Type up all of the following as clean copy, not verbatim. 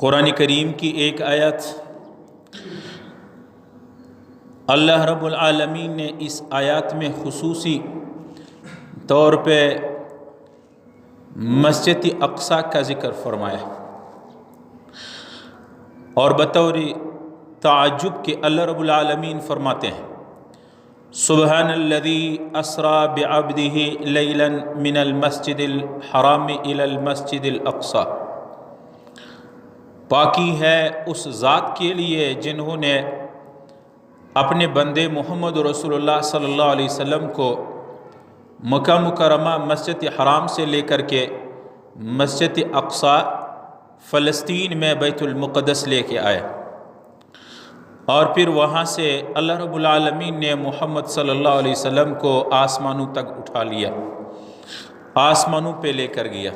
قرآن کریم کی ایک آیت اللہ رب العالمین نے اس آیات میں خصوصی طور پہ مسجد اقصی کا ذکر فرمایا اور بطور تعجب کے اللہ رب العالمین فرماتے ہیں سبحان الذی اسری بعبدہ لیلا من المسجد الحرام الی المسجد الاقصی، پاکی ہے اس ذات کے لیے جنہوں نے اپنے بندے محمد رسول اللہ صلی اللہ علیہ وسلم کو مکہ مکرمہ مسجد حرام سے لے کر کے مسجد اقصی فلسطین میں بیت المقدس لے کے آئے، اور پھر وہاں سے اللہ رب العالمین نے محمد صلی اللہ علیہ وسلم کو آسمانوں تک اٹھا لیا، آسمانوں پہ لے کر گیا۔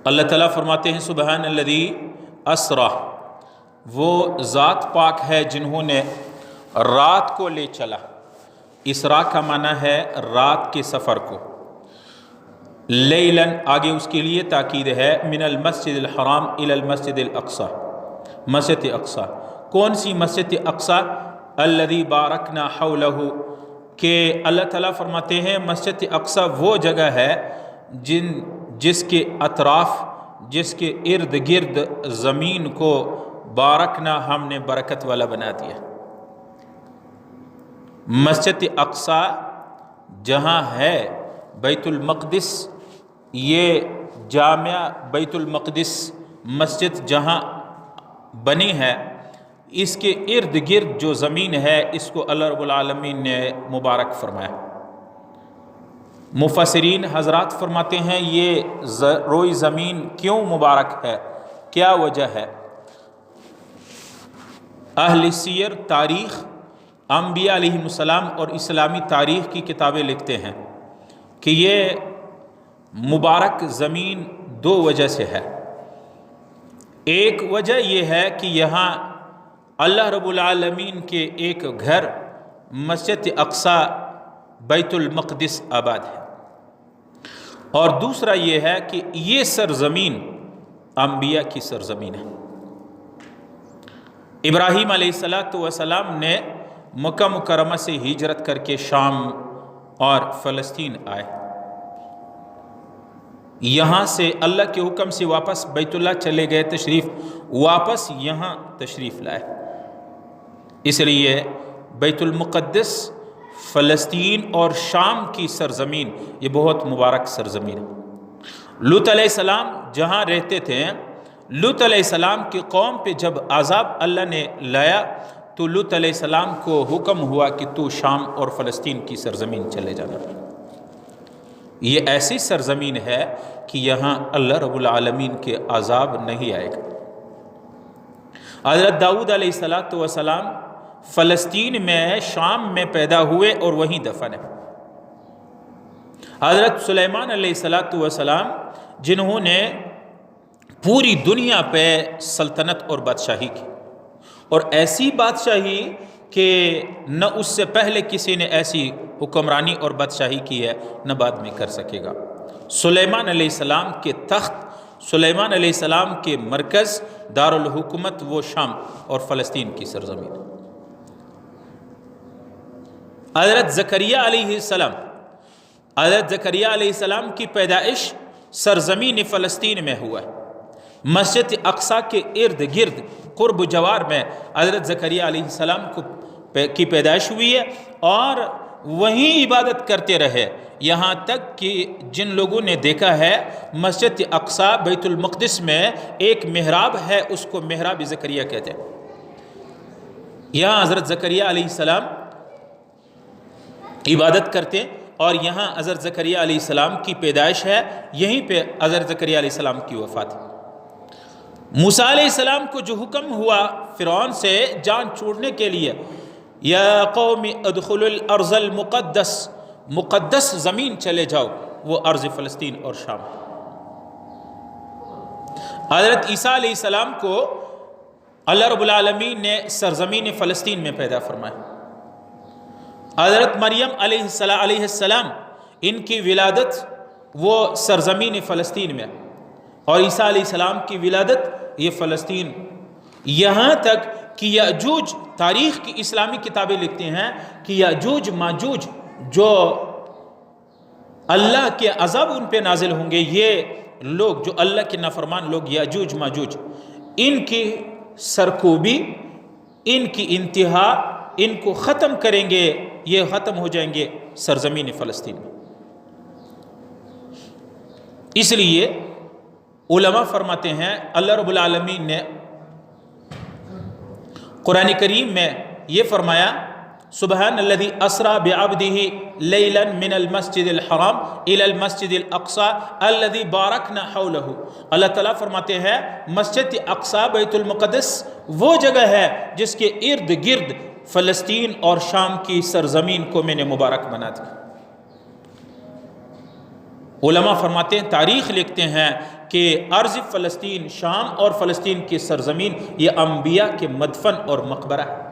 اللہ تعالیٰ فرماتے ہیں سبحان الذی اسری، وہ ذات پاک ہے جنہوں نے رات کو لے چلا۔ اسراء کا معنی ہے رات کے سفر کو۔ لیلاً آگے اس کے لیے تاکید ہے، من المسجد الحرام الی المسجد الاقصی، مسجد اقصی۔ کون سی مسجد اقصی؟ الذی بارکنا حولہ، کہ اللہ تعالیٰ فرماتے ہیں مسجد اقصی وہ جگہ ہے جس کے اطراف، جس کے ارد گرد زمین کو بارکنا، ہم نے برکت والا بنا دیا۔ مسجد اقصی جہاں ہے بیت المقدس، یہ جامع بیت المقدس مسجد جہاں بنی ہے، اس کے ارد گرد جو زمین ہے اس کو اللہ رب العالمین نے مبارک فرمایا۔ مفسرین حضرات فرماتے ہیں یہ روئی زمین کیوں مبارک ہے، کیا وجہ ہے؟ اہل سیر، تاریخ، انبیاء علیہ السلام اور اسلامی تاریخ کی کتابیں لکھتے ہیں کہ یہ مبارک زمین دو وجہ سے ہے۔ ایک وجہ یہ ہے کہ یہاں اللہ رب العالمین کے ایک گھر مسجد اقصی بیت المقدس آباد ہے، اور دوسرا یہ ہے کہ یہ سرزمین انبیاء کی سرزمین ہے۔ ابراہیم علیہ السلام نے مکہ مکرمہ سے ہجرت کر کے شام اور فلسطین آئے، یہاں سے اللہ کے حکم سے واپس بیت اللہ چلے گئے، تشریف واپس یہاں تشریف لائے۔ اس لیے بیت المقدس، فلسطین اور شام کی سرزمین یہ بہت مبارک سرزمین ہے۔ لوط علیہ السلام جہاں رہتے تھے، لوط علیہ السلام کی قوم پہ جب عذاب اللہ نے لایا تو لوط علیہ السلام کو حکم ہوا کہ تو شام اور فلسطین کی سرزمین چلے جانا۔ یہ ایسی سرزمین ہے کہ یہاں اللہ رب العالمین کے عذاب نہیں آئے گا۔ حضرت داؤد علیہ السلام فلسطین میں، شام میں پیدا ہوئے اور وہیں دفن ہے۔ حضرت سلیمان علیہ السلام جنہوں نے پوری دنیا پہ سلطنت اور بادشاہی کی، اور ایسی بادشاہی کہ نہ اس سے پہلے کسی نے ایسی حکمرانی اور بادشاہی کی ہے، نہ بعد میں کر سکے گا۔ سلیمان علیہ السلام کے تخت، سلیمان علیہ السلام کے مرکز دارالحکومت وہ شام اور فلسطین کی سرزمین۔ حضرت زکریا علیہ السلام، حضرت زکریا علیہ السلام کی پیدائش سرزمین فلسطین میں ہوا ہے۔ مسجد اقصی کے ارد گرد قرب جوار میں حضرت زکریا علیہ السلام کی پیدائش ہوئی ہے، اور وہیں عبادت کرتے رہے، یہاں تک کہ جن لوگوں نے دیکھا ہے مسجد اقصی بیت المقدس میں ایک محراب ہے، اس کو محراب زکریا کہتے ہیں۔ یہاں حضرت زکریا علیہ السلام عبادت کرتے، اور یہاں حضرت زکریا علیہ السلام کی پیدائش ہے، یہیں پہ حضرت زکریا علیہ السلام کی وفات ہے۔ موسیٰ علیہ السلام کو جو حکم ہوا فرعون سے جان چھوڑنے کے لیے، یا قوم ادخلوا الارض المقدس، مقدس زمین چلے جاؤ، وہ ارض فلسطین اور شام۔ حضرت عیسیٰ علیہ السلام کو اللہ رب العالمین نے سرزمین فلسطین میں پیدا فرمایا۔ حضرت مریم علیہ السلام ان کی ولادت وہ سرزمین فلسطین میں، اور عیسیٰ علیہ السلام کی ولادت یہ فلسطین، یہاں تک کہ یاجوج، تاریخ کی اسلامی کتابیں لکھتے ہیں کہ یاجوج ماجوج جو اللہ کے عذاب ان پہ نازل ہوں گے، یہ لوگ جو اللہ کے نافرمان لوگ یاجوج ماجوج، ان کی سرکوبی، ان کی انتہا، ان کو ختم کریں گے، یہ ختم ہو جائیں گے سرزمین فلسطین میں۔ اس لیے علماء فرماتے ہیں اللہ رب العالمین نے قرآن کریم میں یہ فرمایا، سبحان الذی اسرا بعبدہ لیلا من المسجد الحرام الی المسجد الاقصی الذی بارکنا حولہ۔ اللہ تعالیٰ فرماتے ہیں مسجد اقصی بیت المقدس وہ جگہ ہے جس کے ارد گرد فلسطین اور شام کی سرزمین کو میں نے مبارک بنا دیا۔ علماء فرماتے ہیں، تاریخ لکھتے ہیں کہ ارض فلسطین، شام اور فلسطین کی سرزمین یہ انبیاء کے مدفن اور مقبرہ ہے۔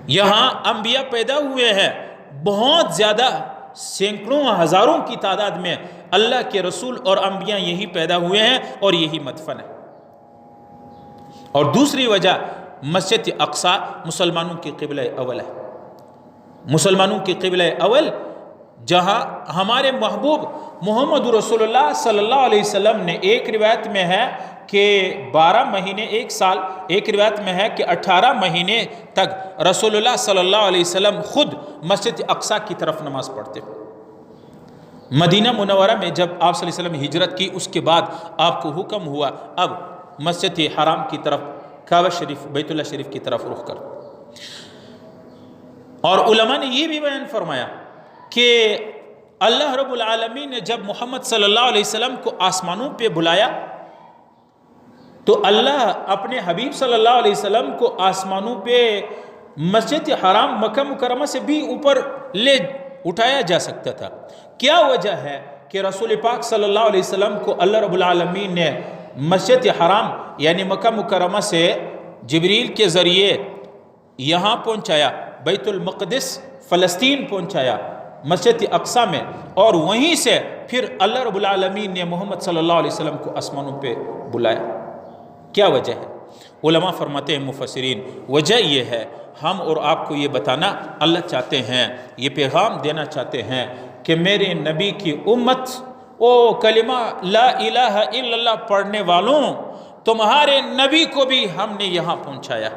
یہاں انبیاء پیدا ہوئے ہیں، بہت زیادہ، سینکڑوں ہزاروں کی تعداد میں اللہ کے رسول اور انبیاء یہی پیدا ہوئے ہیں اور یہی مدفن ہے۔ اور دوسری وجہ، مسجد اقصی مسلمانوں کی قبلہ اول ہے، مسلمانوں کی قبلہ اول، جہاں ہمارے محبوب محمد رسول اللہ صلی اللہ علیہ وسلم نے، ایک روایت میں ہے کہ 12 مہینے، 1 سال، ایک روایت میں ہے کہ 18 مہینے تک رسول اللہ صلی اللہ علیہ وسلم خود مسجد اقصی کی طرف نماز پڑھتے۔ مدینہ منورہ میں جب آپ صلی اللہ علیہ وسلم ہجرت کی، اس کے بعد آپ کو حکم ہوا اب مسجد حرام کی طرف، کعبہ شریف، بیت اللہ شریف کی طرف رخ کر۔ اور علماء نے یہ بھی بیان فرمایا کہ اللہ رب العالمین نے جب محمد صلی اللہ علیہ وسلم کو آسمانوں پہ بلایا تو اللہ اپنے حبیب صلی اللہ علیہ وسلم کو آسمانوں پہ مسجد حرام مکہ مکرمہ سے بھی اوپر لے اٹھایا جا سکتا تھا۔ کیا وجہ ہے کہ رسول پاک صلی اللہ علیہ وسلم کو اللہ رب العالمین نے مسجد حرام یعنی مکہ مکرمہ سے جبریل کے ذریعے یہاں پہنچایا، بیت المقدس فلسطین پہنچایا، مسجد اقصی میں، اور وہیں سے پھر اللہ رب العالمین نے محمد صلی اللہ علیہ وسلم کو آسمانوں پہ بلایا؟ کیا وجہ ہے؟ علماء فرماتے ہیں، مفسرین، وجہ یہ ہے، ہم اور آپ کو یہ بتانا اللہ چاہتے ہیں، یہ پیغام دینا چاہتے ہیں کہ میرے نبی کی امت، او کلمہ لا الہ الا اللہ پڑھنے والوں، تمہارے نبی کو بھی ہم نے یہاں پہنچایا،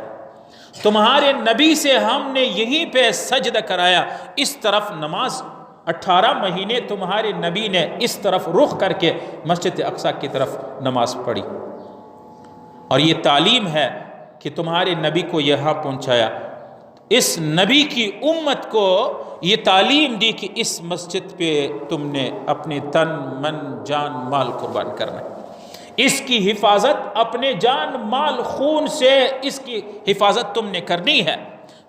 تمہارے نبی سے ہم نے یہیں پہ سجدہ کرایا، اس طرف نماز 18 مہینے تمہارے نبی نے اس طرف رخ کر کے مسجد اقصی کی طرف نماز پڑھی، اور یہ تعلیم ہے کہ تمہارے نبی کو یہاں پہنچایا۔ اس نبی کی امت کو یہ تعلیم دی کہ اس مسجد پہ تم نے اپنے تن من جان مال قربان کرنا ہے، اس کی حفاظت اپنے جان مال خون سے اس کی حفاظت تم نے کرنی ہے،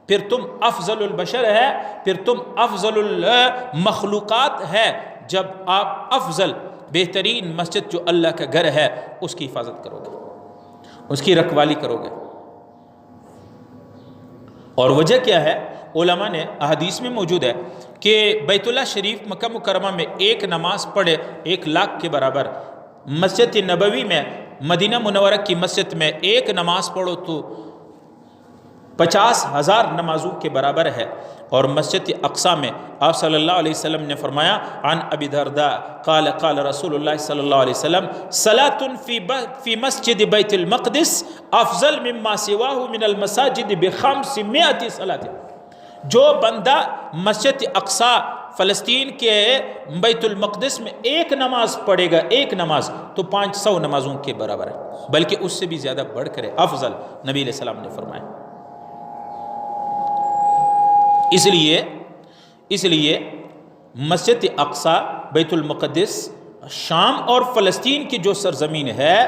پھر تم افضل البشر ہے، پھر تم افضل المخلوقات ہے جب آپ افضل بہترین مسجد جو اللہ کا گھر ہے اس کی حفاظت کرو گے، اس کی رکھوالی کرو گے۔ اور وجہ کیا ہے؟ علماء نے احادیث میں موجود ہے کہ بیت اللہ شریف مکہ مکرمہ میں ایک نماز پڑھے 1 لاکھ کے برابر، مسجد نبوی میں مدینہ منورہ کی مسجد میں ایک نماز پڑھو تو 50,000 نمازوں کے برابر ہے۔ اور مسجد اقصی میں آپ صلی اللہ علیہ وسلم نے فرمایا، عن ابی درداء قال قال رسول اللہ صلی اللہ علیہ وسلم صلاة فی مسجد بیت المقدس افضل مما سواہ من المساجد ب500 صلاة۔ جو بندہ مسجد اقصی فلسطین کے بیت المقدس میں ایک نماز پڑھے گا، ایک نماز، تو 500 نمازوں کے برابر ہے، بلکہ اس سے بھی زیادہ بڑھ کر افضل، نبی علیہ السلام نے فرمایا۔ اس لیے مسجد اقصی، بیت المقدس، شام اور فلسطین کی جو سرزمین ہے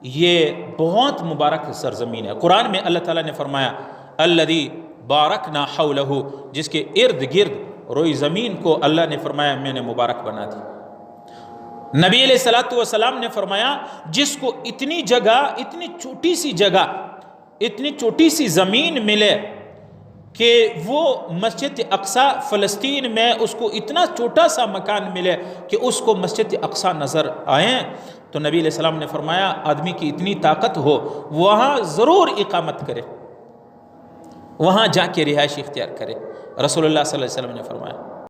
یہ بہت مبارک سرزمین ہے۔ قرآن میں اللہ تعالیٰ نے فرمایا الذی بارکنا حولہ، جس کے ارد گرد روئی زمین کو اللہ نے فرمایا میں نے مبارک بنا دی۔ نبی علیہ السلام نے فرمایا جس کو اتنی جگہ، اتنی چھوٹی سی جگہ، اتنی چھوٹی سی زمین ملے کہ وہ مسجد اقصیٰ فلسطین میں اس کو اتنا چھوٹا سا مکان ملے کہ اس کو مسجد اقصیٰ نظر آئیں، تو نبی علیہ السلام نے فرمایا آدمی کی اتنی طاقت ہو وہاں ضرور اقامت کرے، وہاں جا کے رہائش اختیار کرے۔ رسول اللہ صلی اللہ علیہ وسلم نے فرمایا۔